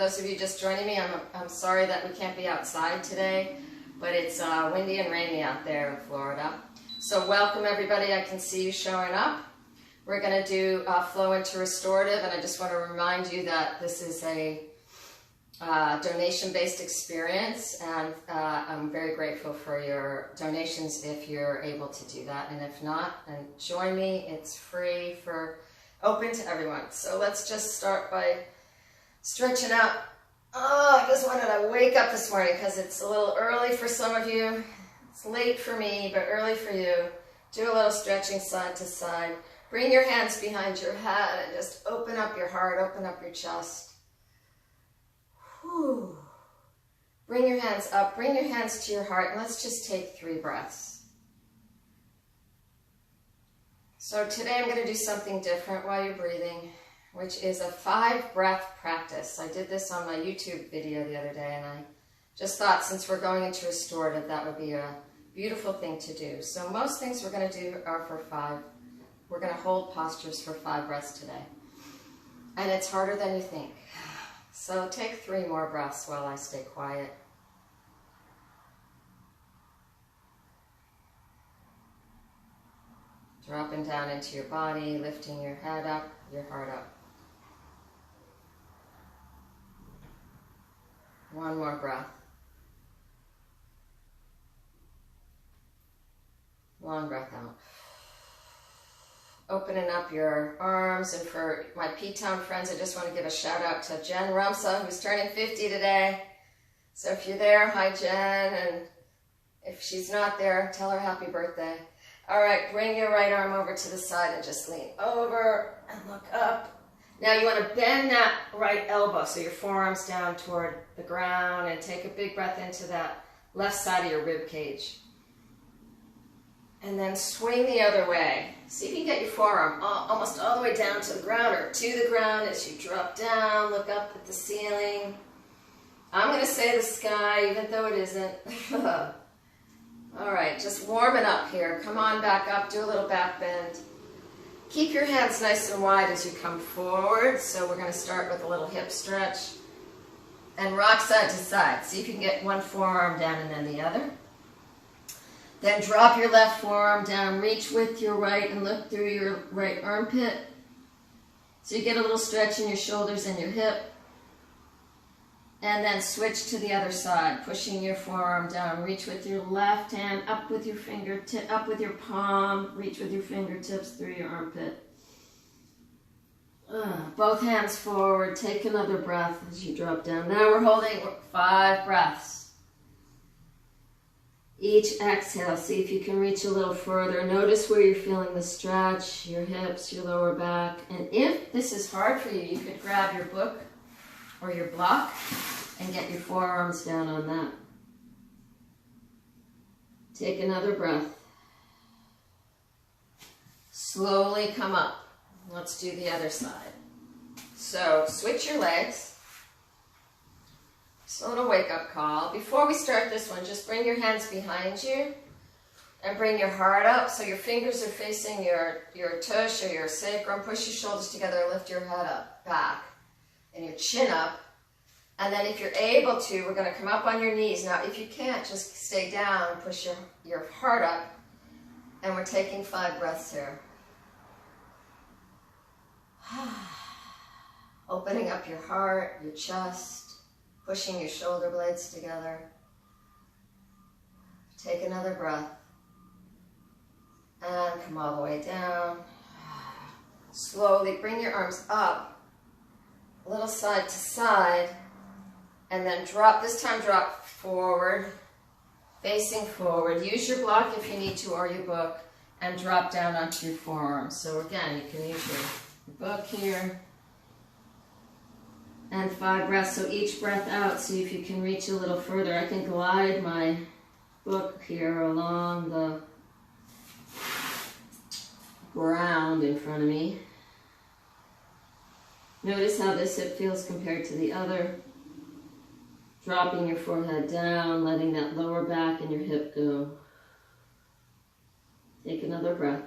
those of you just joining me, I'm sorry that we can't be outside today, but it's windy and rainy out there in Florida. So welcome everybody, I can see you showing up. We're going to do flow into restorative, and I just want to remind you that this is a donation-based experience, and I'm very grateful for your donations if you're able to do that, and if not, then join me. It's free, open to everyone. So let's just start by stretching out. Oh, I just wanted to wake up this morning because it's a little early for some of you. It's late for me, but early for you. Do a little stretching side to side. Bring your hands behind your head and just open up your heart, open up your chest. Whew. Bring your hands up, bring your hands to your heart, and let's just take 3 breaths. So today I'm going to do something different while you're breathing, which is a 5-breath practice. I did this on my YouTube video the other day, and I just thought since we're going into restorative, that would be a beautiful thing to do. So most things we're going to do are for 5. We're going to hold postures for 5 breaths today. And it's harder than you think. So take 3 more breaths while I stay quiet. Dropping down into your body, lifting your head up, your heart up. 1 more breath. Long breath out. Opening up your arms, and for my P-Town friends, I just want to give a shout out to Jen Rumsa, who's turning 50 today. So if you're there, hi Jen, and if she's not there, tell her happy birthday. All right, bring your right arm over to the side and just lean over and look up. Now you want to bend that right elbow, so your forearm's down toward the ground, and take a big breath into that left side of your rib cage. And then swing the other way. See if you can get your forearm almost all the way down to the ground or to the ground as you drop down, look up at the ceiling. I'm going to say the sky, even though it isn't. All right, just warming up here. Come on back up, do a little back bend. Keep your hands nice and wide as you come forward. So we're going to start with a little hip stretch. And rock side to side. See if you can get one forearm down and then the other. Then drop your left forearm down, reach with your right and look through your right armpit. So you get a little stretch in your shoulders and your hip. And then switch to the other side, pushing your forearm down. Reach with your left hand, up with your fingertip, up with your palm. Reach with your fingertips through your armpit. Both hands forward. Take another breath as you drop down. Now we're holding 5 breaths. Each exhale, see if you can reach a little further. Notice where you're feeling the stretch, your hips, your lower back. And if this is hard for you, you could grab your book or your block and get your forearms down on that. Take another breath. Slowly come up. Let's do the other side. So switch your legs. So a little wake-up call. Before we start this one, just bring your hands behind you and bring your heart up so your fingers are facing your tush or your sacrum. Push your shoulders together, lift your head up, back, and your chin up. And then if you're able to, we're going to come up on your knees. Now, if you can't, just stay down and push your heart up. And we're taking 5 breaths here. Opening up your heart, your chest. Pushing your shoulder blades together. Take another breath. And come all the way down. Slowly bring your arms up, a little side to side, and then drop, this time drop forward, facing forward. Use your block if you need to, or your book, and drop down onto your forearms. So again, you can use your book here. And 5 breaths, so each breath out, see if you can reach a little further. I can glide my book here along the ground in front of me. Notice how this hip feels compared to the other. Dropping your forehead down, letting that lower back and your hip go. Take another breath.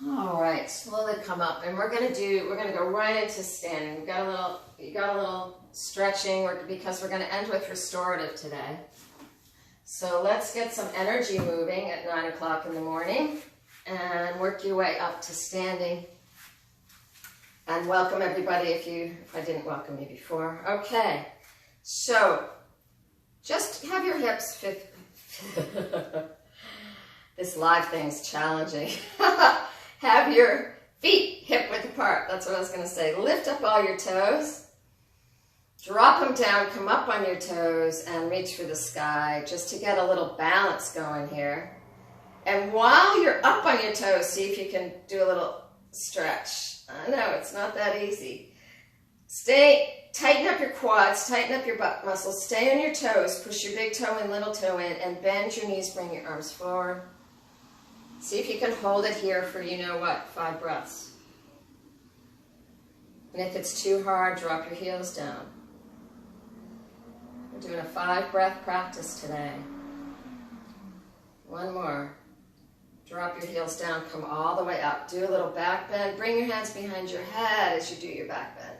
All right, slowly come up, and we're gonna go right into standing. You got a little stretching because we're gonna end with restorative today. So let's get some energy moving at 9 o'clock in the morning and work your way up to standing. And welcome everybody if I didn't welcome you before. Okay, so just have your hips fit. This live thing's challenging. Have your feet hip width apart. That's what I was going to say. Lift up all your toes. Drop them down, come up on your toes, and reach for the sky just to get a little balance going here. And while you're up on your toes, see if you can do a little stretch. I know, it's not that easy. Tighten up your quads, tighten up your butt muscles, stay on your toes, push your big toe in, little toe in, and bend your knees, bring your arms forward. See if you can hold it here for 5 breaths. And if it's too hard, drop your heels down. We're doing a 5-breath practice today. One more. Drop your heels down, come all the way up. Do a little back bend. Bring your hands behind your head as you do your back bend.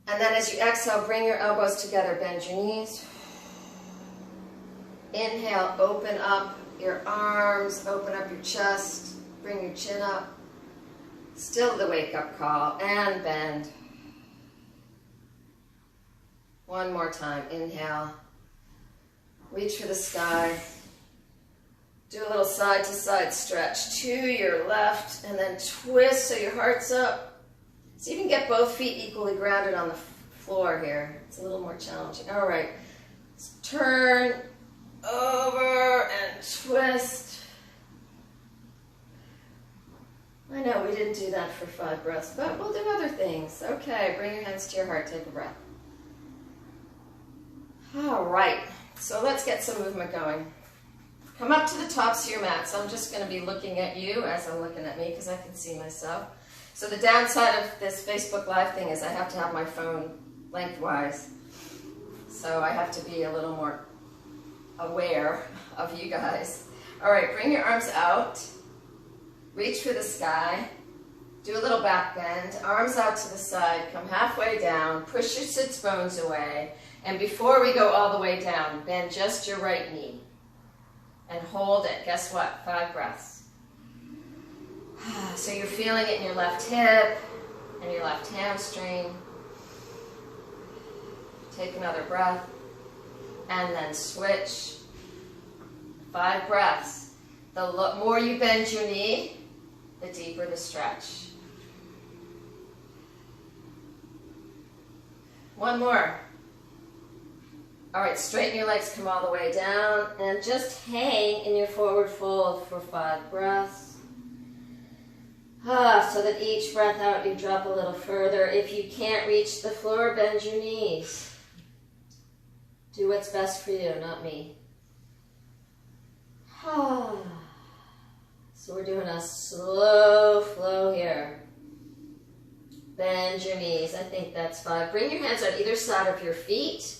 And then as you exhale, bring your elbows together, bend your knees. Inhale, open up your arms, open up your chest, bring your chin up. Still the wake-up call, and bend. One more time, inhale. Reach for the sky. Do a little side-to-side stretch to your left, and then twist so your heart's up. So you can get both feet equally grounded on the floor here. It's a little more challenging. All right, turn over and twist. I know we didn't do that for 5 breaths, but we'll do other things. Okay, bring your hands to your heart, take a breath. All right, so let's get some movement going. Come up to the tops of your mats. I'm just going to be looking at you as I'm looking at me because I can see myself. So the downside of this Facebook Live thing is I have to have my phone lengthwise. So I have to be a little more aware of you guys. All right, bring your arms out. Reach for the sky. Do a little back bend. Arms out to the side. Come halfway down. Push your sits bones away. And before we go all the way down, bend just your right knee. And hold it. Guess what? 5 breaths. So you're feeling it in your left hip and your left hamstring. Take another breath. And then switch. 5 breaths. The more you bend your knee, the deeper the stretch. One more. All right, straighten your legs, come all the way down, and just hang in your forward fold for 5 breaths. So that each breath out, you drop a little further. If you can't reach the floor, bend your knees. Do what's best for you, not me. So we're doing a slow flow here. Bend your knees. I think that's 5. Bring your hands on either side of your feet.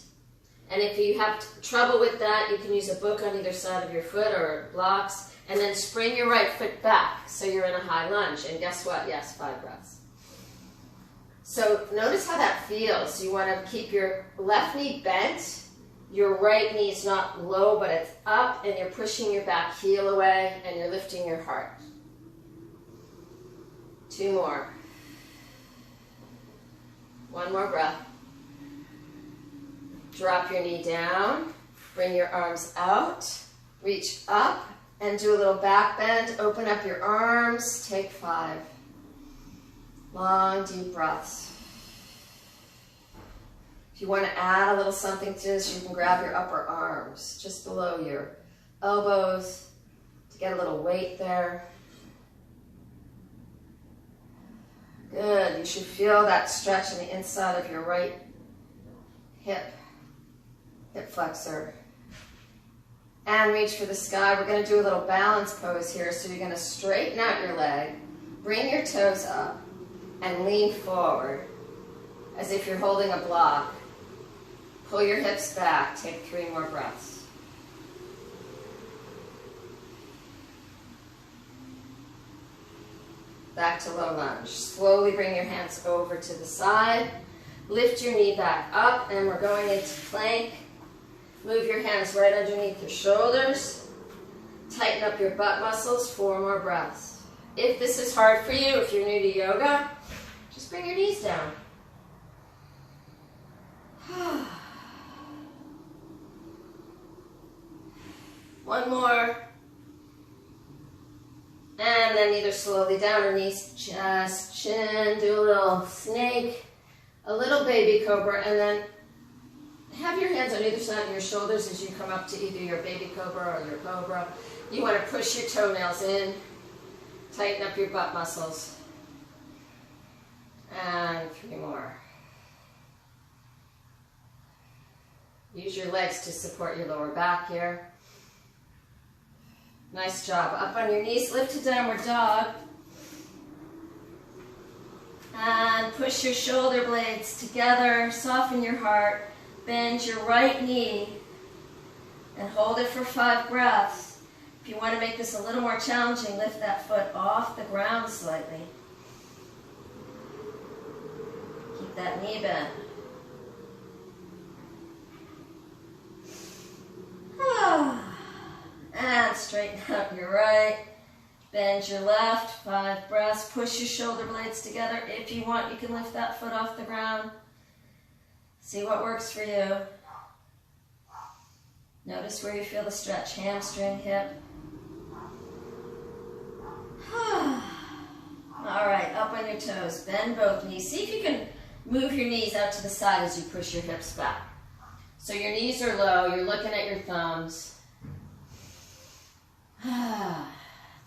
And if you have trouble with that, you can use a book on either side of your foot or blocks. And then spring your right foot back so you're in a high lunge. And guess what? Yes, 5 breaths. So notice how that feels. You want to keep your left knee bent. Your right knee is not low, but it's up, and you're pushing your back heel away, and you're lifting your heart. 2 more. 1 more breath. Drop your knee down, bring your arms out, reach up, and do a little back bend. Open up your arms, take 5. Long, deep breaths. If you want to add a little something to this, you can grab your upper arms just below your elbows to get a little weight there. Good. You should feel that stretch in the inside of your right hip flexor. And reach for the sky. We're going to do a little balance pose here. So you're going to straighten out your leg, bring your toes up, and lean forward as if you're holding a block. Pull your hips back. Take 3 more breaths. back to low lunge. Slowly bring your hands over to the side. Lift your knee back up, and we're going into plank. Move your hands right underneath your shoulders. Tighten up your butt muscles, 4 more breaths. If this is hard for you, if you're new to yoga, just bring your knees down. One more. And then either slowly down or knees, chest, chin, do a little snake, a little baby cobra, and then have your hands on either side of your shoulders as you come up to either your baby cobra or your cobra. You want to push your toenails in, tighten up your butt muscles. And 3 more. Use your legs to support your lower back here. Nice job. Up on your knees, lift to downward dog. And push your shoulder blades together, soften your heart, bend your right knee, and hold it for 5 breaths. If you want to make this a little more challenging, lift that foot off the ground slightly. Keep that knee bent. And straighten out your right. Bend your left, 5 breaths. Push your shoulder blades together. If you want, you can lift that foot off the ground. See what works for you. Notice where you feel the stretch, hamstring, hip. All right, up on your toes. Bend both knees. See if you can move your knees out to the side as you push your hips back. So your knees are low. You're looking at your thumbs.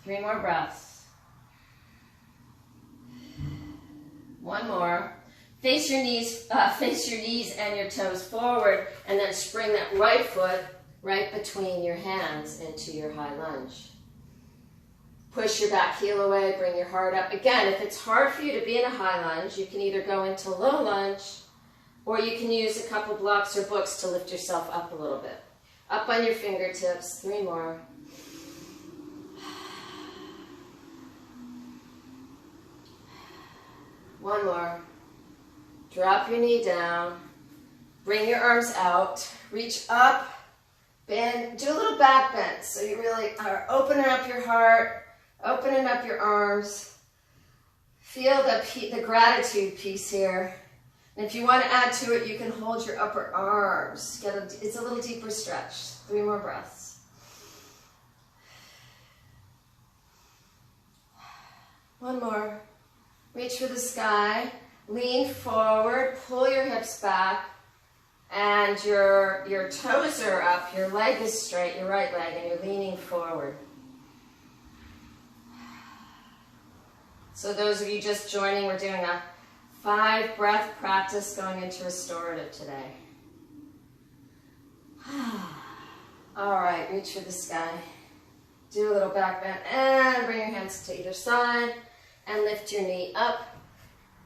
3 more breaths. 1 more. Face your knees and your toes forward, and then spring that right foot right between your hands into your high lunge. Push your back heel away, bring your heart up. Again, if it's hard for you to be in a high lunge, you can either go into low lunge, or you can use a couple blocks or books to lift yourself up a little bit. Up on your fingertips. 3 more. 1 more. Drop your knee down. Bring your arms out. Reach up. Bend. Do a little back bend. So you really are opening up your heart, opening up your arms. Feel the gratitude piece here. And if you want to add to it, you can hold your upper arms. It's a little deeper stretch. 3 more breaths. 1 more. Reach for the sky. Lean forward. Pull your hips back. And your toes are up. Your leg is straight, your right leg, and you're leaning forward. So those of you just joining, we're doing a 5 breath practice going into restorative today. All right, reach for the sky. Do a little back bend and bring your hands to either side and lift your knee up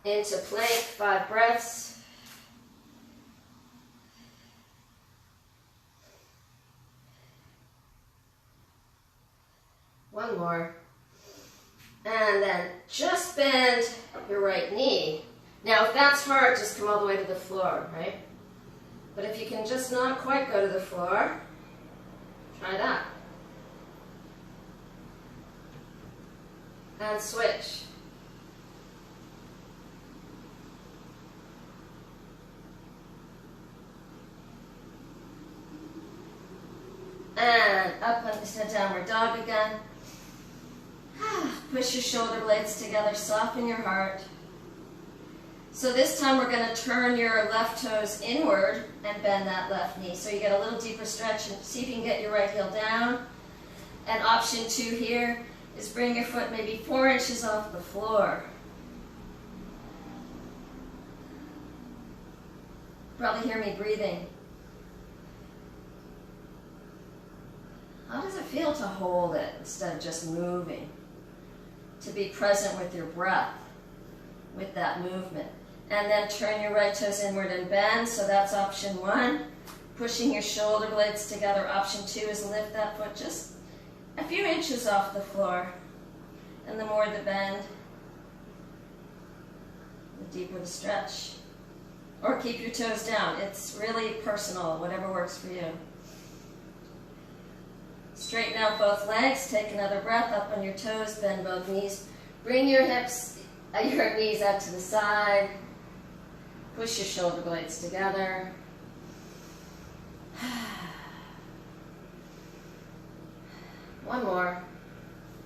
into plank. 5 breaths. One more. And then just bend your right knee. Now, if that's hard, just come all the way to the floor, right? But if you can just not quite go to the floor, try that. And switch. And up into downward dog again. Push your shoulder blades together, soften your heart. So this time we're going to turn your left toes inward and bend that left knee. So you get a little deeper stretch and see if you can get your right heel down. And option 2 here is bring your foot maybe 4 inches off the floor. Probably hear me breathing. How does it feel to hold it instead of just moving? To be present with your breath, with that movement. And then turn your right toes inward and bend, so that's option 1. Pushing your shoulder blades together. Option 2 is lift that foot just a few inches off the floor. And the more the bend, the deeper the stretch. Or keep your toes down. It's really personal, whatever works for you. Straighten out both legs. Take another breath up on your toes. Bend both knees. Bring your hips, your knees out to the side. Push your shoulder blades together. One more.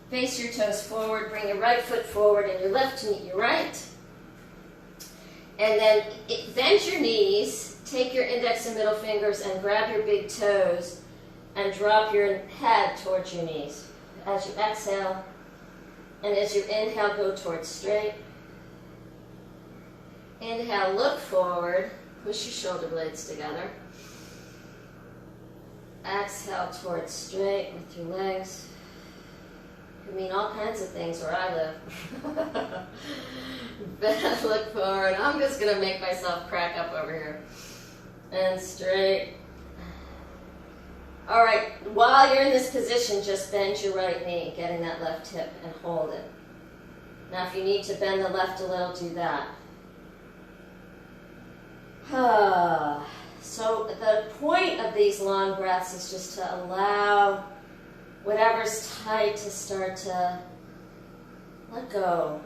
Face your toes forward. Bring your right foot forward and your left to meet your right. And then bend your knees. Take your index and middle fingers and grab your big toes and drop your head towards your knees. As you exhale and as you inhale, go towards straight. Inhale, look forward. Push your shoulder blades together. Exhale towards straight with your legs. Could mean all kinds of things where I live. Bend, look forward. I'm just going to make myself crack up over here. And straight. All right, while you're in this position, just bend your right knee, getting that left hip, and hold it. Now, if you need to bend the left a little, do that. So the point of these long breaths is just to allow whatever's tight to start to let go.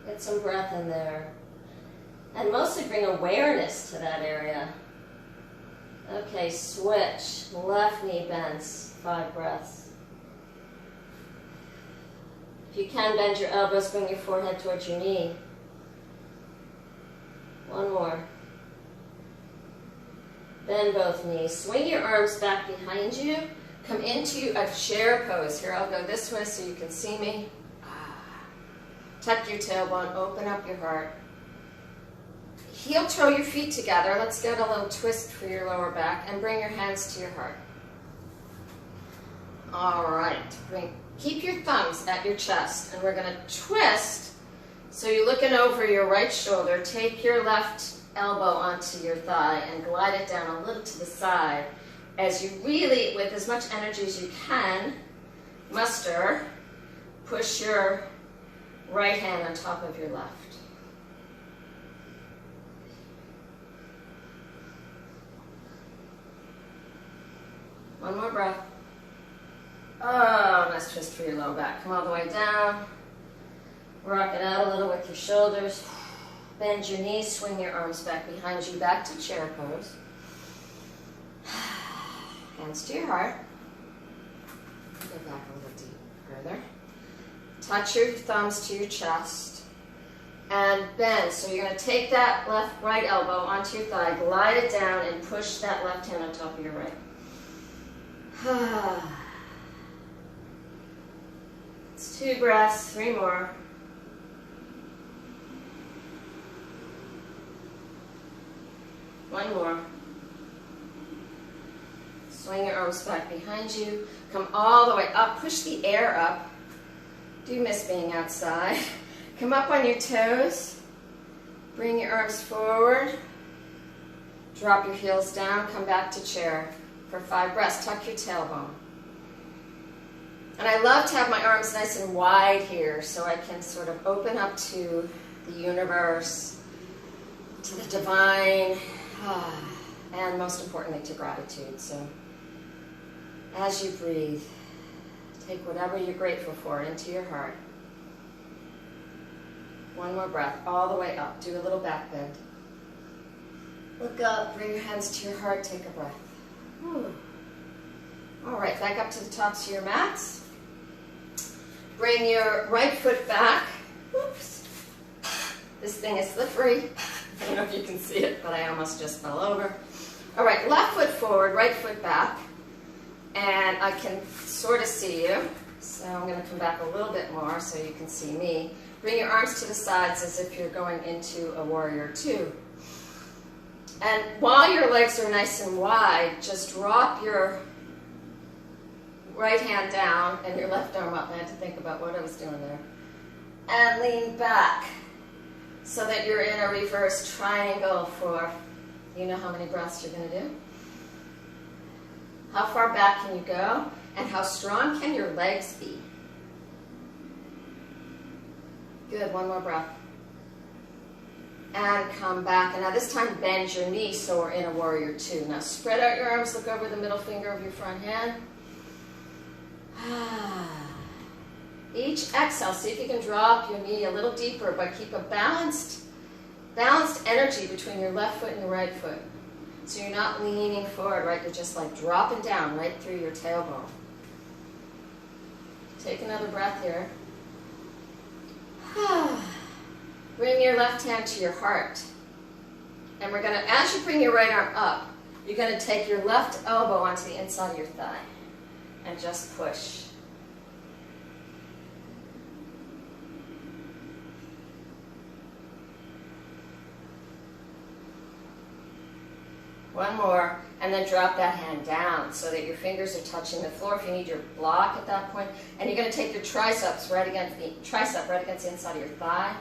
Get some breath in there. And mostly bring awareness to that area. Okay, switch. Left knee bends. 5 breaths. If you can, bend your elbows, bring your forehead towards your knee. One more. Bend both knees. Swing your arms back behind you. Come into a chair pose. Here, I'll go this way so you can see me. Tuck your tailbone. Open up your heart. Heel toe your feet together. Let's get a little twist for your lower back. And bring your hands to your heart. All right. Keep your thumbs at your chest. And we're going to twist. So you're looking over your right shoulder. Take your left elbow onto your thigh and glide it down a little to the side as you really, with as much energy as you can, muster, push your right hand on top of your left. One more breath. Oh, nice twist for your low back. Come all the way down. Rock it out a little with your shoulders. Bend your knees, swing your arms back behind you, back to chair pose. Hands to your heart. Go back a little deep further. Touch your thumbs to your chest. And bend. So you're going to take that right elbow onto your thigh, glide it down, and push that left hand on top of your right. It's 2 breaths, 3 more. One more. Swing your arms back behind you. Come all the way up. Push the air up. Do miss being outside. Come up on your toes. Bring your arms forward. Drop your heels down. Come back to chair for 5 breaths. Tuck your tailbone. And I love to have my arms nice and wide here so I can sort of open up to the universe, to the divine, and most importantly to gratitude. So as you breathe, take whatever you're grateful for into your heart. One more breath, all the way up. Do a little back bend. Look up, bring your hands to your heart, take a breath. Whew. All right, back up to the tops of your mats. Bring your right foot back. Oops. This thing is slippery. I don't know if you can see it, but I almost just fell over. All right, left foot forward, right foot back. And I can sort of see you. So I'm going to come back a little bit more so you can see me. Bring your arms to the sides as if you're going into a warrior 2. And while your legs are nice and wide, just drop your right hand down and your left arm up. I had to think about what I was doing there. And lean back so that you're in a reverse triangle for, you know how many breaths you're going to do? How far back can you go? And how strong can your legs be? Good, one more breath. and come back. And now this time bend your knee so we're in a warrior two. Now spread out your arms, look over the middle finger of your front hand. Each exhale, see if you can drop your knee a little deeper, but keep a balanced energy between your left foot and your right foot. So you're not leaning forward, right? You're just like dropping down right through your tailbone. Take another breath here. Bring your left hand to your heart. And we're going to, as you bring your right arm up, you're going to take your left elbow onto the inside of your thigh and just push. One more, and then drop that hand down so that your fingers are touching the floor if you need your block at that point. And you're going to take your triceps right against the inside of your thigh.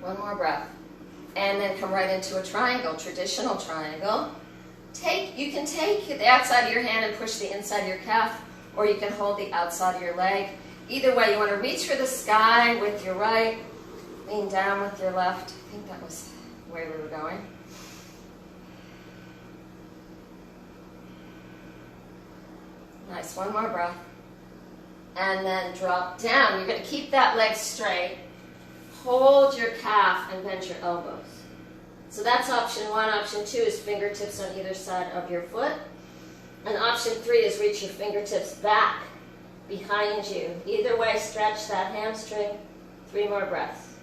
One more breath. And then come right into a triangle, traditional triangle. You can take the outside of your hand and push the inside of your calf, or you can hold the outside of your leg. Either way, you want to reach for the sky with your right, lean down with your left. I think that was the way we were going. Nice, one more breath. And then drop down. You're going to keep that leg straight. Hold your calf and bend your elbows. So that's option one. Option two is fingertips on either side of your foot. And option three is reach your fingertips back behind you. Either way, stretch that hamstring. 3 more breaths.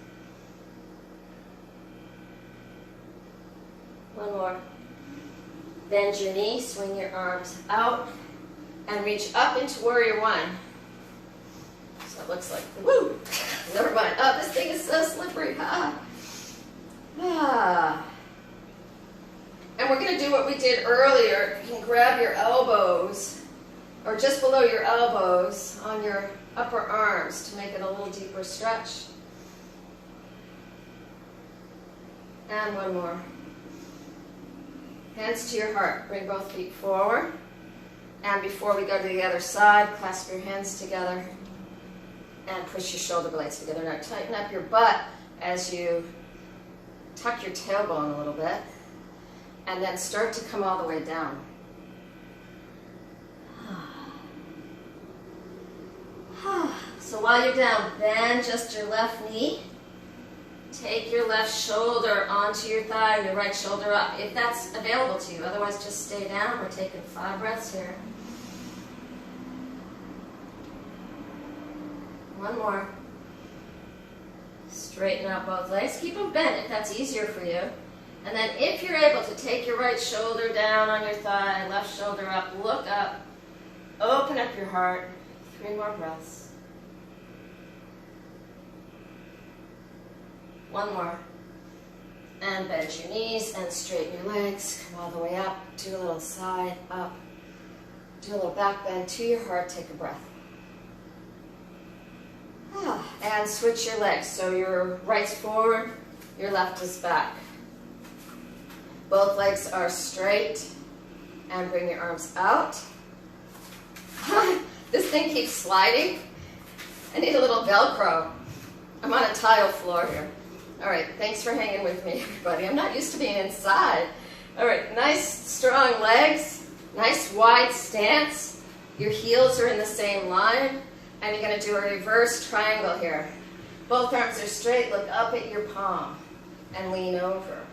One more. Bend your knee, swing your arms out, and reach up into warrior one. So it looks like, woo! Never mind. Oh, this thing is so slippery. And we're going to do what we did earlier. You can grab your elbows, or just below your elbows, on your upper arms to make it a little deeper stretch. And one more. Hands to your heart. Bring both feet forward. And before we go to the other side, clasp your hands together and push your shoulder blades together. Now tighten up your butt as you tuck your tailbone a little bit, and then start to come all the way down. So while you're down, bend just your left knee. Take your left shoulder onto your thigh and your right shoulder up, if that's available to you. Otherwise, just stay down. We're taking 5 breaths here. One more. Straighten out both legs. Keep them bent if that's easier for you. And then if you're able to take your right shoulder down on your thigh, left shoulder up, look up, open up your heart. 3 more breaths. One more. And bend your knees and straighten your legs. Come all the way up. Do a little side up. Do a little back bend to your heart. Take a breath. And switch your legs. So your right's forward, your left is back. Both legs are straight. And bring your arms out. This thing keeps sliding. I need a little Velcro. I'm on a tile floor here. All right, thanks for hanging with me, everybody. I'm not used to being inside. All right, nice strong legs, nice wide stance. Your heels are in the same line, and you're going to do a reverse triangle here. Both arms are straight. Look up at your palm and lean over.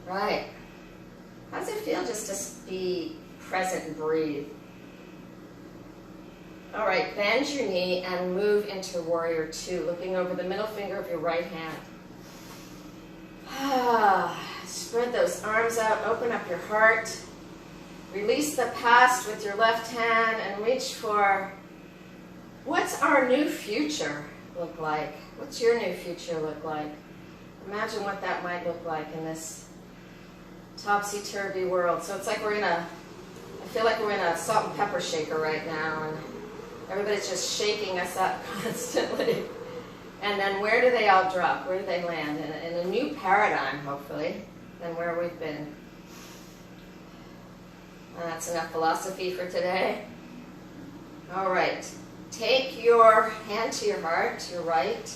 Right. How does it feel just to be present and breathe? All right, bend your knee and move into warrior two, looking over the middle finger of your right hand. Spread those arms out, open up your heart. Release the past with your left hand and reach for, what's our new future look like? What's your new future look like? Imagine what that might look like in this topsy-turvy world. So it's like I feel like we're in a salt and pepper shaker right now, and everybody's just shaking us up constantly. And then where do they all drop? Where do they land? In a new paradigm, hopefully. than where we've been. That's enough philosophy for today. All right. Take your hand to your heart, to your right.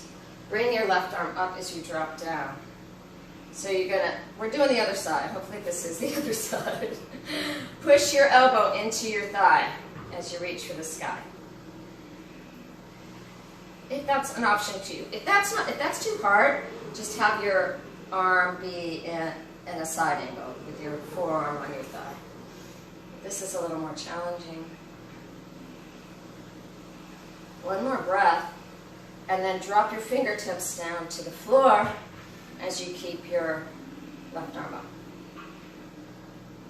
Bring your left arm up as you drop down. So we're doing the other side. Hopefully this is the other side. Push your elbow into your thigh as you reach for the sky. If that's an option too. If that's too hard, just have your arm be in a side angle with your forearm on your thigh. This is a little more challenging. One more breath, and then drop your fingertips down to the floor as you keep your left arm up.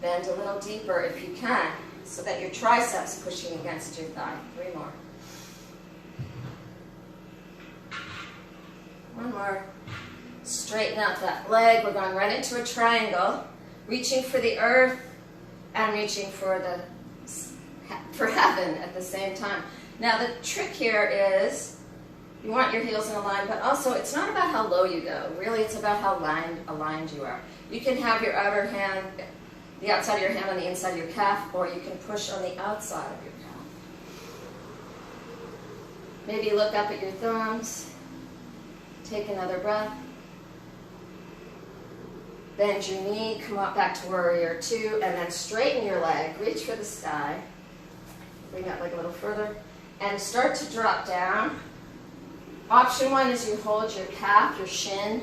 Bend a little deeper if you can, so that your triceps pushing against your thigh. 3 more. One more. Straighten out that leg. We're going right into a triangle, reaching for the earth and reaching for heaven at the same time. Now the trick here is you want your heels in a line, but also it's not about how low you go. Really, it's about how aligned you are. You can have your outer hand, the outside of your hand on the inside of your calf, or you can push on the outside of your calf. Maybe look up at your thumbs. Take another breath. Bend your knee, come up back to warrior 2, and then straighten your leg. Reach for the sky. Bring that leg a little further. And start to drop down. Option 1 is you hold your calf, your shin.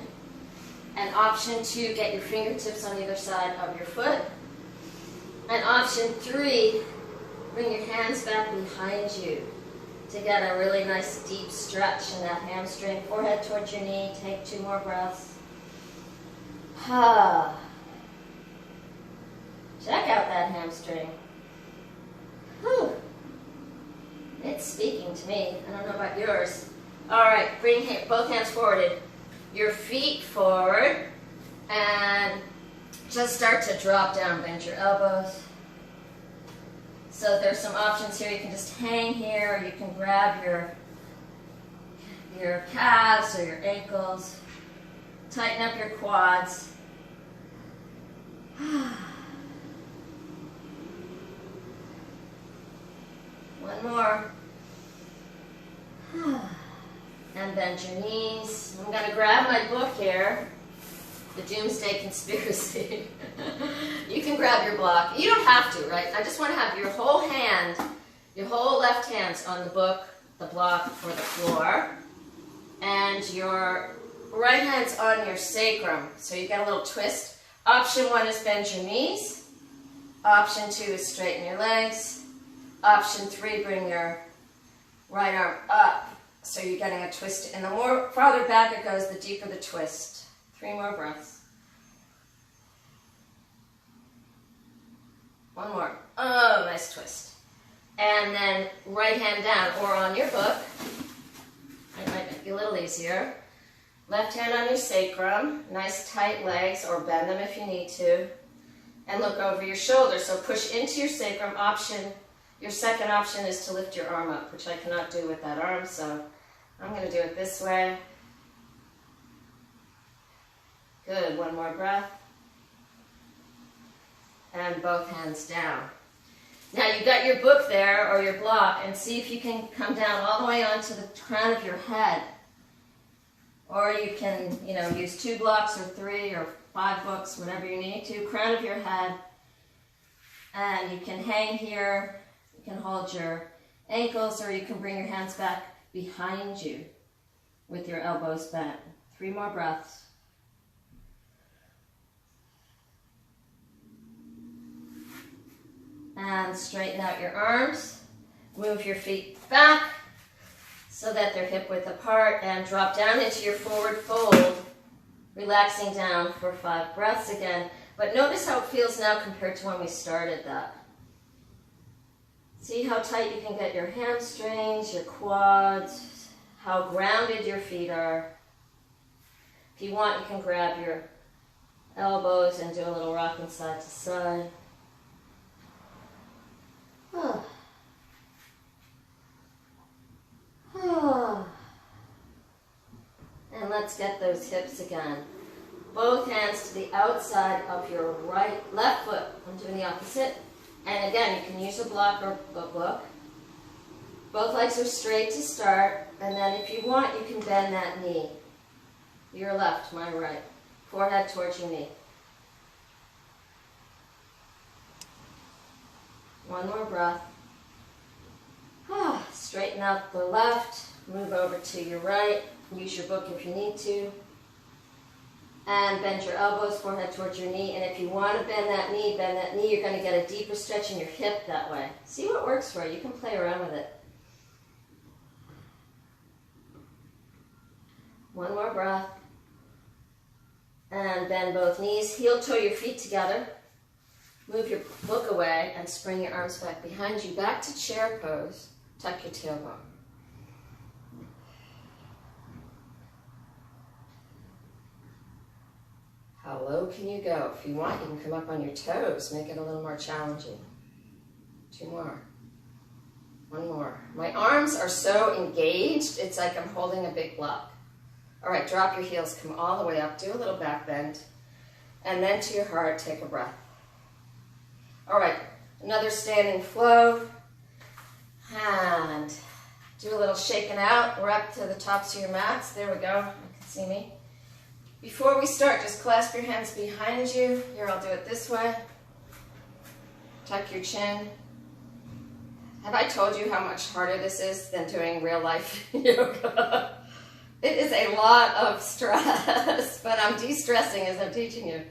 And option 2, get your fingertips on either side of your foot. And option 3, bring your hands back behind you to get a really nice deep stretch in that hamstring. Forehead towards your knee. Take 2 more breaths. Check out that hamstring. Whew. It's speaking to me. I don't know about yours. All right, bring both hands forward. Your feet forward. And just start to drop down. Bend your elbows. So there's some options here. You can just hang here, or you can grab your calves or your ankles. Tighten up your quads. One more. And bend your knees. I'm going to grab my book here, The Doomsday Conspiracy. You can grab your block. You don't have to, right? I just want to have your whole hand, your whole left hand's on the book, the block, or the floor. And your right hand's on your sacrum. So you get a little twist. Option 1 is bend your knees. Option 2 is straighten your legs. Option 3, bring your right arm up. So you're getting a twist. And the more farther back it goes, the deeper the twist. 3 more breaths. One more. Oh, nice twist. And then right hand down, or on your book. It might make it a little easier. Left hand on your sacrum. Nice tight legs, or bend them if you need to. And look over your shoulder. So push into your sacrum. Your second option is to lift your arm up, which I cannot do with that arm, so I'm going to do it this way. Good. One more breath. And both hands down. Now you've got your book there, or your block, and see if you can come down all the way onto the crown of your head. Or you can, use 2 blocks or 3 or 5 books, whatever you need to. Crown of your head. And you can hang here. You can hold your ankles, or you can bring your hands back behind you with your elbows bent. 3 more breaths. And straighten out your arms. Move your feet back so that they're hip width apart, and drop down into your forward fold, relaxing down for 5 breaths again. But notice how it feels now compared to when we started that. See how tight you can get your hamstrings, your quads, how grounded your feet are. If you want, you can grab your elbows and do a little rocking side to side. And let's get those hips again both hands to the outside of your left foot. I'm doing the opposite. And again, you can use a block or a book. Both legs are straight to start, and then if you want, you can bend that knee. Your left, my right. Forehead towards your knee. One more breath. Straighten out the left, move over to your right. Use your book if you need to. And bend your elbows, forehead towards your knee. And if you want to bend that knee, you're going to get a deeper stretch in your hip that way. See what works for you. You can play around with it. One more breath. And bend both knees. Heel toe your feet together. Move your book away and spring your arms back behind you. Back to chair pose. Tuck your tailbone. How low can you go? If you want, you can come up on your toes. Make it a little more challenging. 2 more. 1 more. My arms are so engaged, it's like I'm holding a big block. All right, drop your heels, come all the way up, do a little back bend, and then to your heart, take a breath. All right, another standing flow, and do a little shaking out. We're up to the tops of your mats. There we go, you can see me. Before we start, just clasp your hands behind you. Here, I'll do it this way. Tuck your chin. Have I told you how much harder this is than doing real life yoga? It is a lot of stress, but I'm de-stressing as I'm teaching you.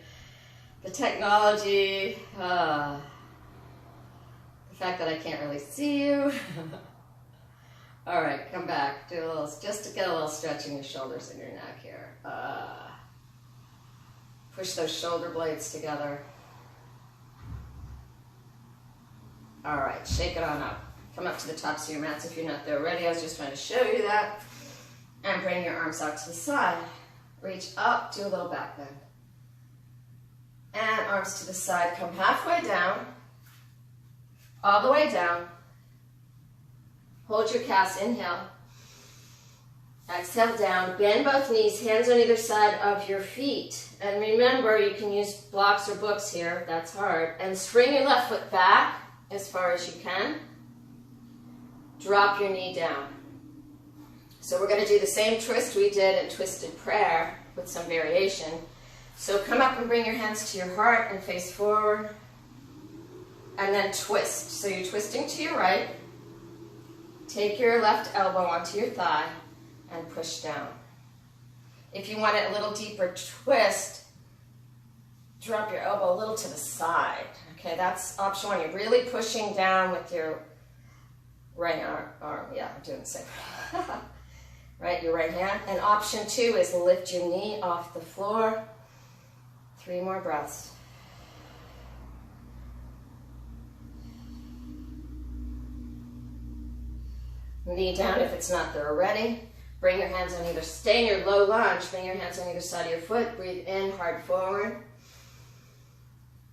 The technology, the fact that I can't really see you. All right, come back. Do a little, just to get a little stretch in your shoulders and your neck here. Push those shoulder blades together. All right, shake it on up. Come up to the tops of your mats if you're not there already. I was just trying to show you that. And bring your arms out to the side. Reach up, do a little back bend. And arms to the side, come halfway down, all the way down. Hold your calves, inhale. Exhale down, bend both knees, hands on either side of your feet. And remember, you can use blocks or books here, that's hard. And spring your left foot back as far as you can. Drop your knee down. So we're going to do the same twist we did in Twisted Prayer with some variation. So come up and bring your hands to your heart and face forward. And then twist. So you're twisting to your right. Take your left elbow onto your thigh and push down. If you want it a little deeper twist, drop your elbow a little to the side. Okay, that's option 1. You're really pushing down with your right arm. Yeah, I'm doing the same. Right, your right hand. And option 2 is lift your knee off the floor. 3 more breaths. Knee down if it's not there already. Bring your hands on either, stay in your low lunge, bring your hands on either side of your foot. Breathe in, hard forward.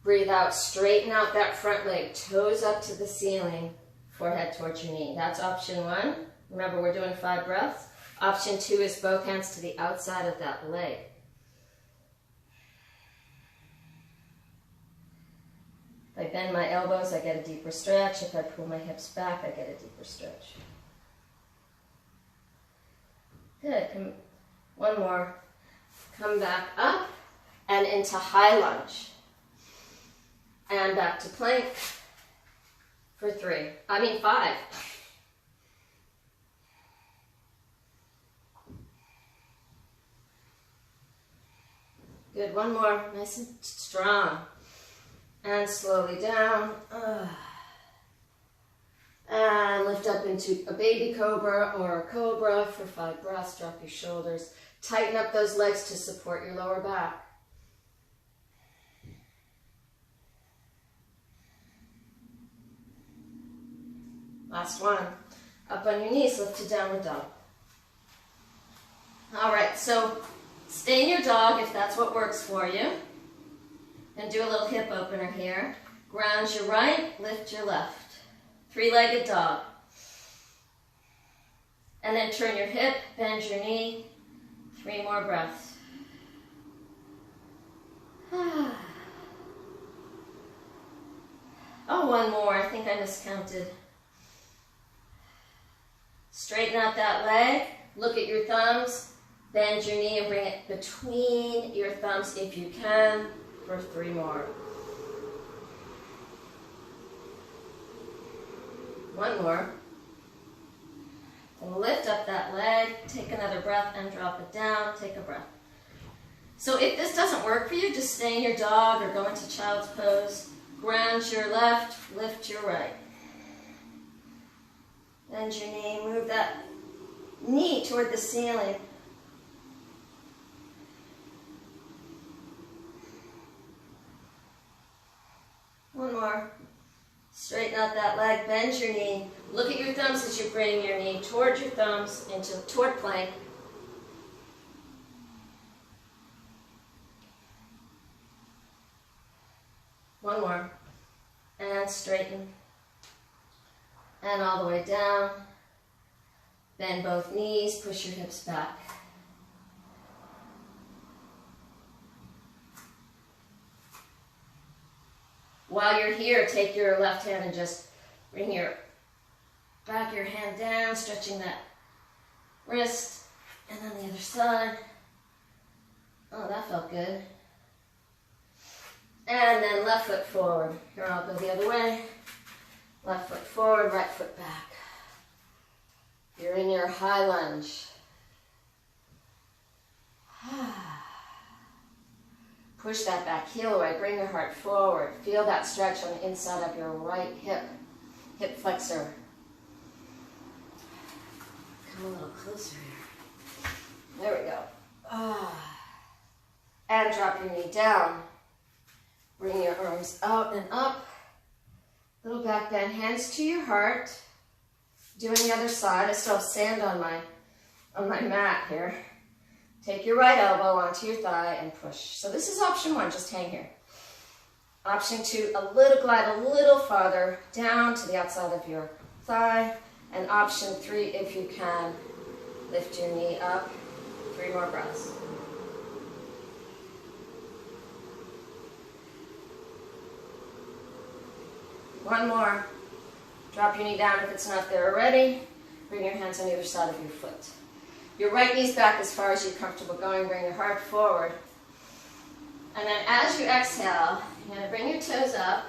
Breathe out, straighten out that front leg, toes up to the ceiling, forehead towards your knee. That's option 1. Remember, we're doing 5 breaths. Option 2 is both hands to the outside of that leg. If I bend my elbows, I get a deeper stretch. If I pull my hips back, I get a deeper stretch. Good. One more. Come back up and into high lunge. And back to plank for 5. Good, one more, nice and strong. And slowly down. And lift up into a baby cobra or a cobra for 5 breaths. Drop your shoulders. Tighten up those legs to support your lower back. Last one. Up on your knees, lift to downward dog. All right, so stay in your dog if that's what works for you. And do a little hip opener here. Ground your right, lift your left. 3-legged dog. And then turn your hip, bend your knee. 3 more breaths. Oh, one more. I think I miscounted. Straighten out that leg. Look at your thumbs. Bend your knee and bring it between your thumbs if you can for 3 more. 1 more. And lift up that leg. Take another breath and drop it down. Take a breath. So if this doesn't work for you, just stay in your dog or go into child's pose. Ground your left, lift your right. Bend your knee, move that knee toward the ceiling. One more. Straighten out that leg, bend your knee. Look at your thumbs as you bring your knee toward your thumbs, toward plank. One more. And straighten. And all the way down. Bend both knees, push your hips back. While you're here, take your left hand and just bring your back your hand down, stretching that wrist. And then the other side. Oh, that felt good. And then left foot forward. Here, I'll go the other way. Left foot forward, right foot back. You're in your high lunge. Push that back heel away. Bring your heart forward. Feel that stretch on the inside of your right hip. Hip flexor. Come a little closer here. There we go. And drop your knee down. Bring your arms out and up. Little back bend, hands to your heart. Doing the other side. I still have sand on my mat here. Take your right elbow onto your thigh and push. So this is option 1, just hang here. Option 2, glide a little farther down to the outside of your thigh. And option 3, if you can, lift your knee up. 3 more breaths. One more. Drop your knee down if it's not there already. Bring your hands on either side of your foot. Your right knee's back as far as you're comfortable going. Bring your heart forward. And then as you exhale, you're going to bring your toes up.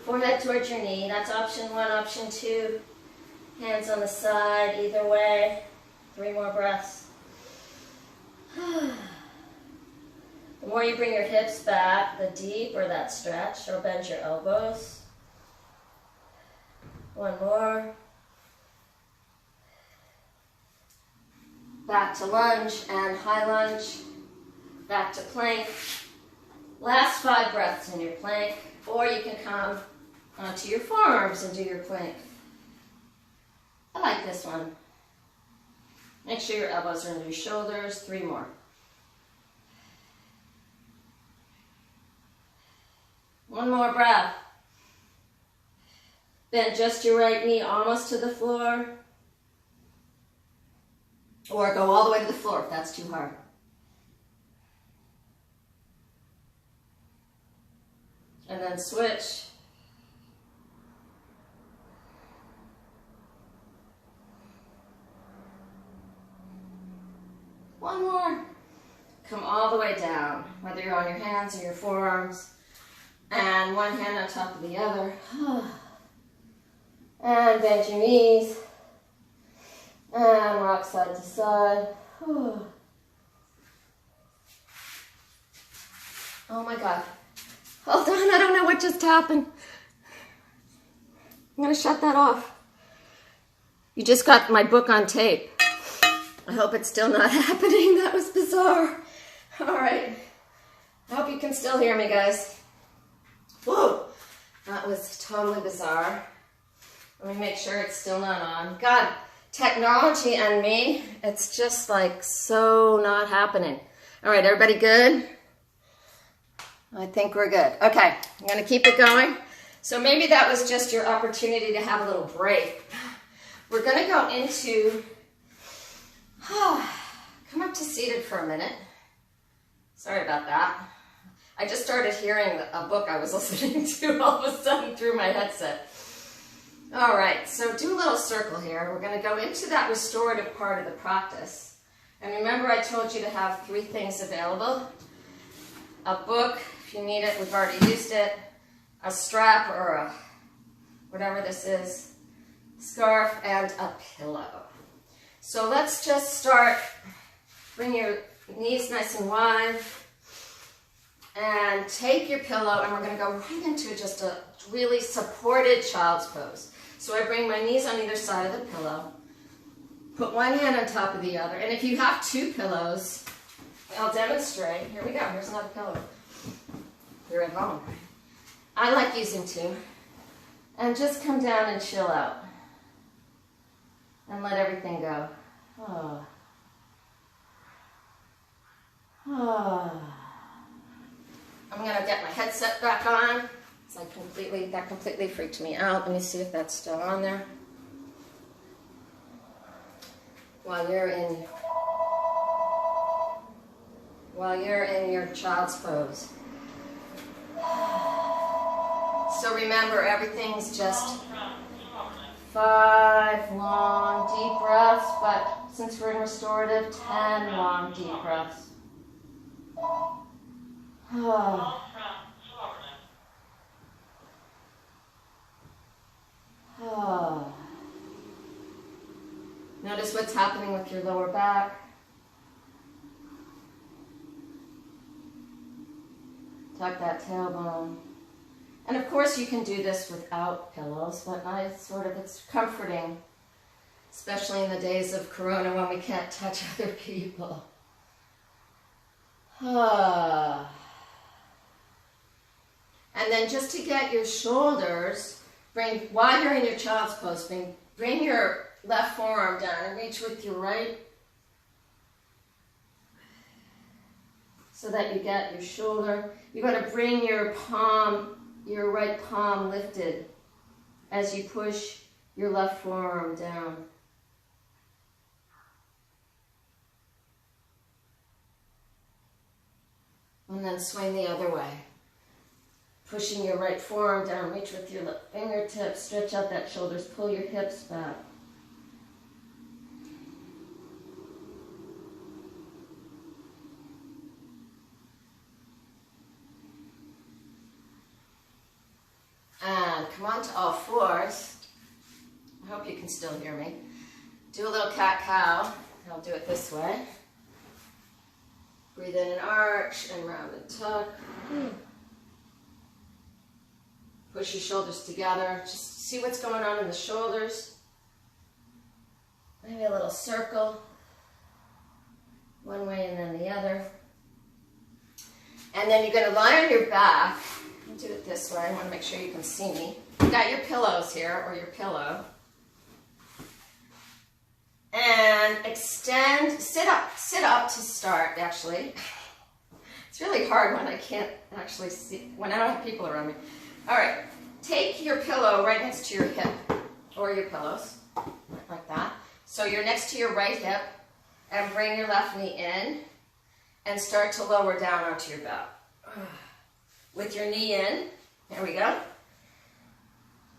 Forehead towards your knee. That's option 1. Option 2, hands on the side, either way. 3 more breaths. The more you bring your hips back, the deeper that stretch, or bend your elbows. 1 more. Back to lunge and high lunge. Back to plank. Last 5 breaths in your plank. Or you can come onto your forearms and do your plank. I like this one. Make sure your elbows are under your shoulders. 3 more. One more breath. Bend just your right knee almost to the floor. Or go all the way to the floor if that's too hard. And then switch. One more. Come all the way down, whether you're on your hands or your forearms. And one hand on top of the other. And bend your knees. And rock side to side. Oh my God. Hold on, I don't know what just happened. I'm going to shut that off. You just got my book on tape. I hope it's still not happening. That was bizarre. All right. I hope you can still hear me, guys. Whoa. That was totally bizarre. Let me make sure it's still not on. God, technology and me, it's just like so not happening. All right, everybody good? I think we're good. Okay, I'm going to keep it going. So maybe that was just your opportunity to have a little break. We're going to go into, come up to seated for a minute. Sorry about that. I just started hearing a book I was listening to all of a sudden through my headset. All right, so do a little circle here. We're going to go into that restorative part of the practice. And remember I told you to have 3 things available. A book, if you need it, we've already used it. A strap or a whatever this is, scarf, and a pillow. So let's just start. Bring your knees nice and wide. And take your pillow, and we're going to go right into just a really supported child's pose. So I bring my knees on either side of the pillow, put one hand on top of the other, and if you have 2 pillows, I'll demonstrate. Here we go, here's another pillow. You're at home. I like using 2. And just come down and chill out. And let everything go. Oh. Oh. I'm going to get my headset back on. That completely freaked me out. Let me see if that's still on there. While you're in your child's pose. So remember, everything's just 5 long deep breaths, but since we're in restorative, 10 long deep breaths. Oh. Oh. Notice what's happening with your lower back. Tuck that tailbone. And of course you can do this without pillows, but it's comforting, especially in the days of Corona when we can't touch other people. Ah. And then just to get your shoulders, while you're in your child's pose, bring your left forearm down and reach with your right so that you get your shoulder. You're going to bring your right palm lifted as you push your left forearm down. And then swing the other way. Pushing your right forearm down, reach with your left fingertips, stretch out that shoulders, pull your hips back. And come on to all fours. I hope you can still hear me. Do a little cat-cow. I'll do it this way. Breathe in and arch and round and tuck. Push your shoulders together. Just see what's going on in the shoulders. Maybe a little circle. One way and then the other. And then you're going to lie on your back. I'll do it this way. I want to make sure you can see me. You've got your pillows here, or your pillow. And extend, sit up to start, actually. It's really hard when I can't actually see, when I don't have people around me. All right, take your pillow right next to your hip, or your pillows, like that. So you're next to your right hip, and bring your left knee in, and start to lower down onto your back. With your knee in, here we go.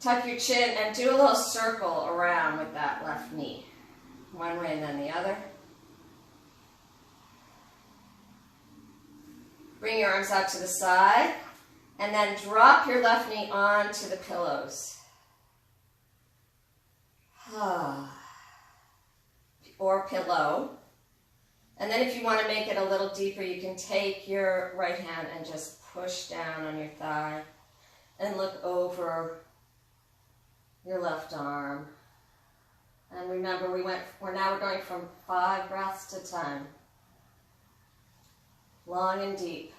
Tuck your chin and do a little circle around with that left knee. One way and then the other. Bring your arms out to the side. And then drop your left knee onto the pillows. Or pillow. And then if you want to make it a little deeper, you can take your right hand and just push down on your thigh and look over your left arm. And remember, we're now going from 5 breaths to 10. Long and deep.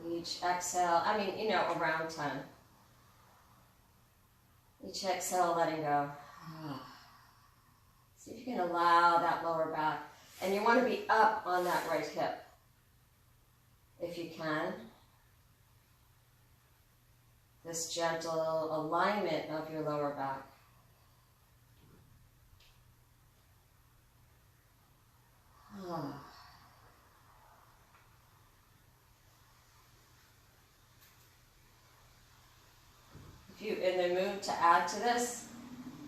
Each exhale, around 10. Each exhale, letting go. See if you can allow that lower back. And you want to be up on that right hip, if you can. This gentle alignment of your lower back. to add to this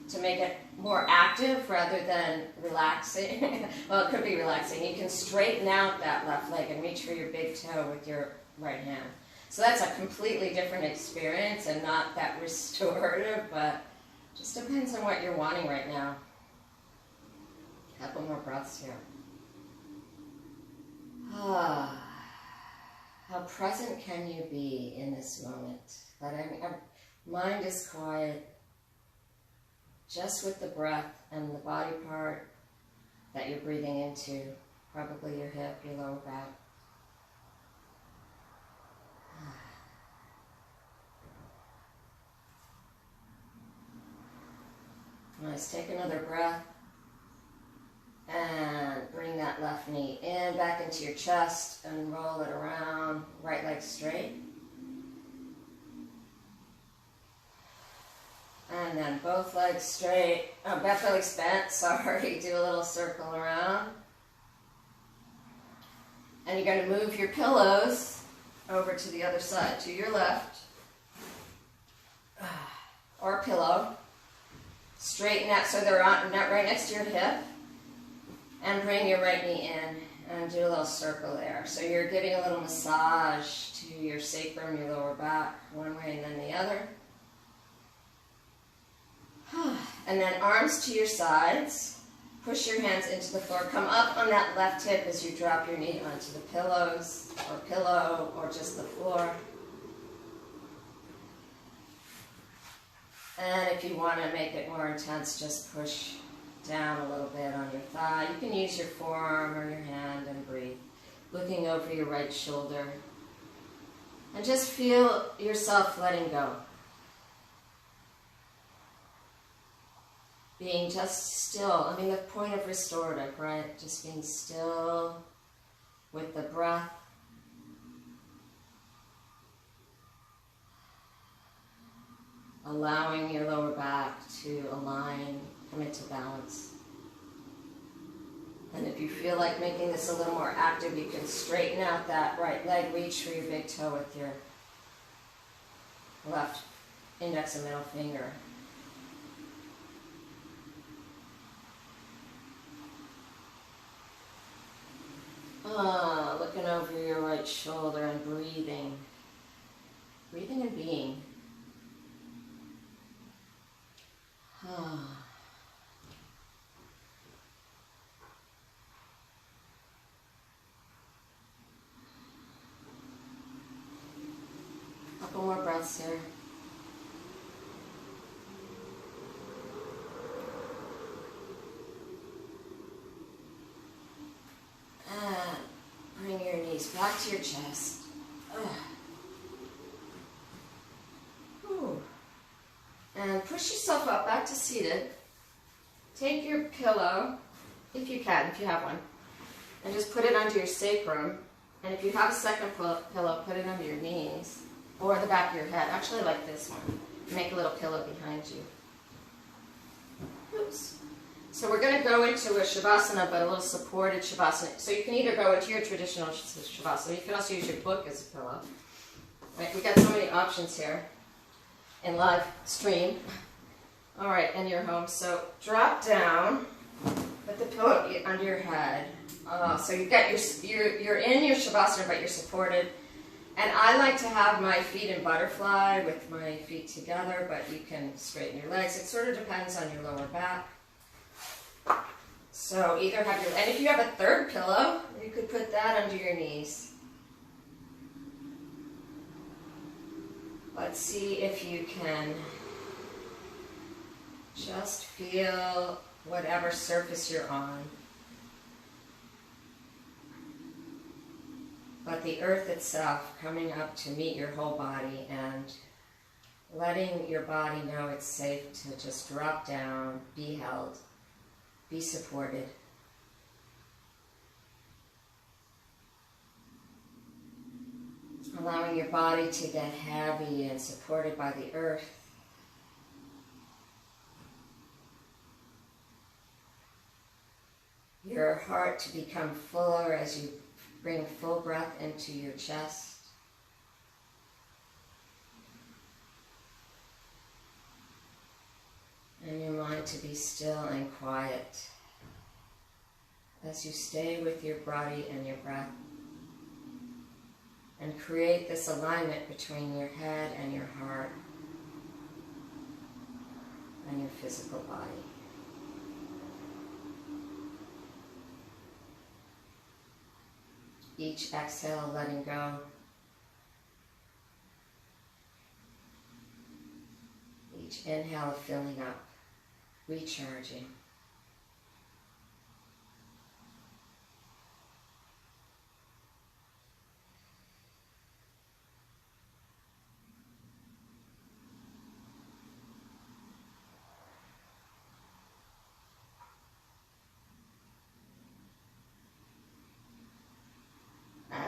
to make it more active rather than relaxing. Well, it could be relaxing. You can straighten out that left leg and reach for your big toe with your right hand. So that's a completely different experience and not that restorative, but just depends on what you're wanting right now. A couple more breaths here. How present can you be in this moment? But mind is quiet, just with the breath and the body part that you're breathing into, probably your hip, your lower back. Nice, take another breath and bring that left knee in, back into your chest and roll it around, right leg straight. And then both legs straight, both legs bent, sorry, do a little circle around. And you're going to move your pillows over to the other side, to your left, or pillow. Straighten out so they're right next to your hip, and bring your right knee in and do a little circle there. So you're giving a little massage to your sacrum, your lower back, one way and then the other. And then arms to your sides. Push your hands into the floor. Come up on that left hip as you drop your knee onto the pillows, or pillow, or just the floor. And if you want to make it more intense, just push down a little bit on your thigh. You can use your forearm or your hand and breathe. Looking over your right shoulder. And just feel yourself letting go. Being just still. I mean, the point of restorative, right? Just being still with the breath. Allowing your lower back to align, come into balance. And if you feel like making this a little more active, you can straighten out that right leg, reach for your big toe with your left index and middle finger. Looking over your right shoulder and breathing. Breathing and being. Couple more breaths here. And bring your knees back to your chest. And push yourself up back to seated. Take your pillow, if you can, if you have one, and just put it under your sacrum. And if you have a second pillow, put it under your knees or the back of your head. Actually, like this one. Make a little pillow behind you. Oops. So we're going to go into a Shavasana, but a little supported Shavasana. So you can either go into your traditional Shavasana. You can also use your book as a pillow. Right, we've got so many options here in live stream. All right, and you're home. So drop down, put the pillow under your head. So you've got you're in your Shavasana, but you're supported. And I like to have my feet in butterfly with my feet together, but you can straighten your legs. It sort of depends on your lower back. So either have your, and if you have a third pillow, you could put that under your knees. Let's see if you can just feel whatever surface you're on. But the earth itself coming up to meet your whole body and letting your body know it's safe to just drop down, be held, be supported. Allowing your body to get heavy and supported by the earth. Your heart to become fuller as you bring full breath into your chest. still and quiet as you stay with your body and your breath and create this alignment between your head and your heart and your physical body. Each exhale, letting go. Each inhale, filling up, recharging.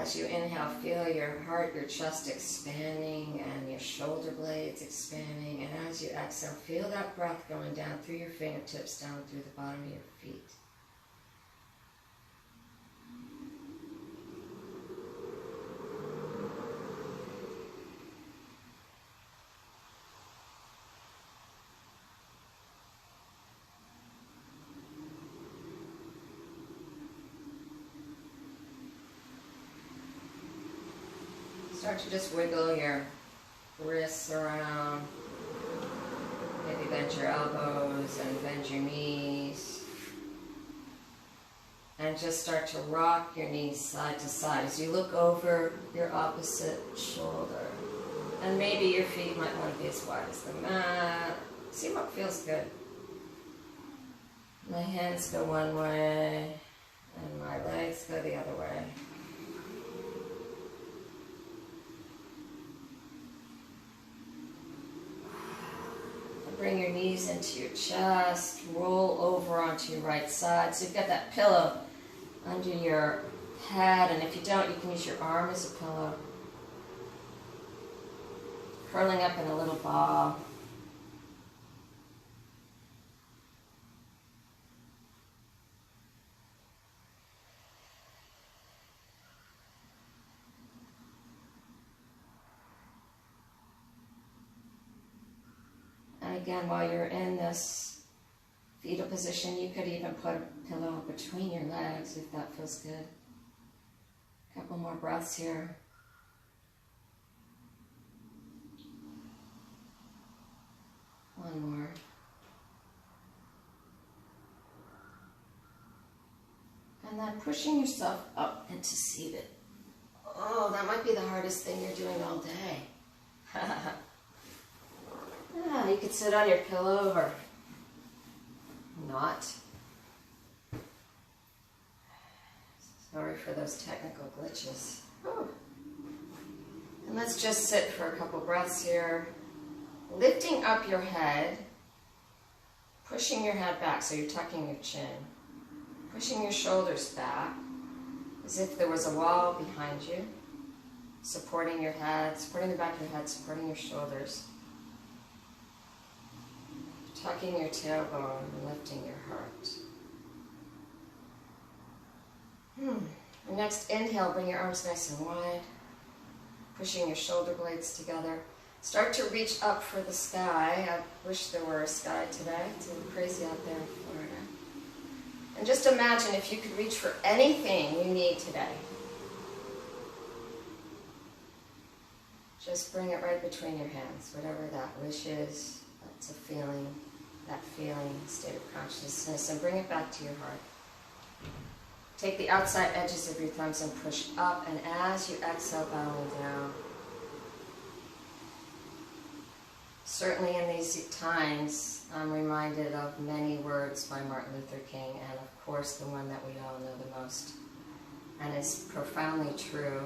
As you inhale, feel your heart, your chest expanding and your shoulder blades expanding. And as you exhale, feel that breath going down through your fingertips, down through the bottom of your feet. Start to just wiggle your wrists around, maybe bend your elbows and bend your knees. And just start to rock your knees side to side as you look over your opposite shoulder. And maybe your feet might want to be as wide as the mat. See what feels good. My hands go one way and my legs go the other way. Bring your knees into your chest, roll over onto your right side. So you've got that pillow under your head, and if you don't, you can use your arm as a pillow. Curling up in a little ball. Again, while you're in this fetal position, you could even put a pillow between your legs if that feels good. A couple more breaths here. One more. And then pushing yourself up into seated. Oh, that might be the hardest thing you're doing all day. Yeah, you could sit on your pillow or not. Sorry for those technical glitches. Whew. And let's just sit for a couple breaths here. Lifting up your head, pushing your head back so you're tucking your chin. Pushing your shoulders back as if there was a wall behind you. Supporting your head, supporting the back of your head, supporting your shoulders. Tucking your tailbone and lifting your heart. Your next inhale, bring your arms nice and wide. Pushing your shoulder blades together. Start to reach up for the sky. I wish there were a sky today. It's a little crazy out there in Florida. And just imagine if you could reach for anything you need today. Just bring it right between your hands, whatever that wish is. That's a feeling. That feeling, state of consciousness, and bring it back to your heart. Take the outside edges of your thumbs and push up, and as you exhale, bowing down. Certainly in these times, I'm reminded of many words by Martin Luther King, and of course the one that we all know the most, and is profoundly true.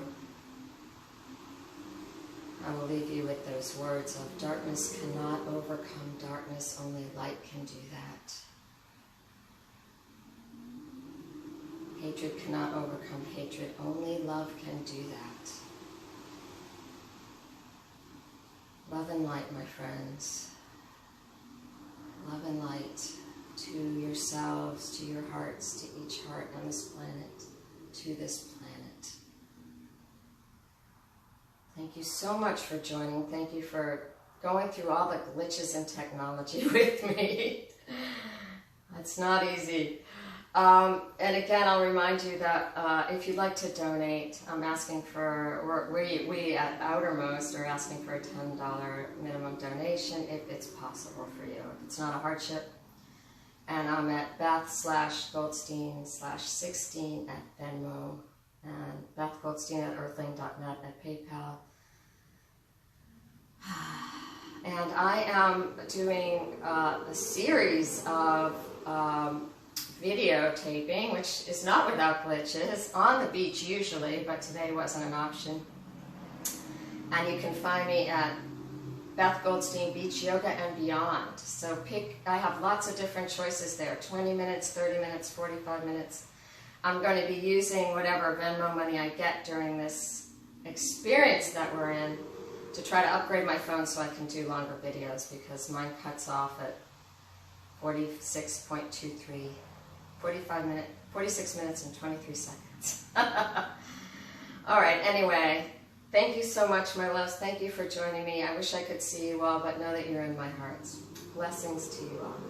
I will leave you with those words of darkness cannot overcome darkness, only light can do that. Hatred cannot overcome hatred, only love can do that. Love and light, my friends. Love and light to yourselves, to your hearts, to each heart on this planet, to this planet. Thank you so much for joining. Thank you for going through all the glitches in technology with me. It's not easy. And again, I'll remind you that if you'd like to donate, I'm asking for, we at Outermost are asking for a $10 minimum donation if it's possible for you, if it's not a hardship. And I'm at Beth/Goldstein/16 at Venmo, and bethgoldstein@earthling.net at PayPal. And I am doing a series of videotaping, which is not without glitches, on the beach usually, but today wasn't an option. And you can find me at Beth Goldstein Beach Yoga and Beyond. So I have lots of different choices there, 20 minutes, 30 minutes, 45 minutes. I'm going to be using whatever Venmo money I get during this experience that we're in to try to upgrade my phone so I can do longer videos, because mine cuts off at 46.23, 46 minutes and 23 seconds. All right, anyway, thank you so much, my loves. Thank you for joining me. I wish I could see you all, but know that you're in my hearts. Blessings to you all.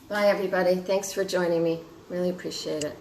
Bye, everybody. Thanks for joining me. Really appreciate it.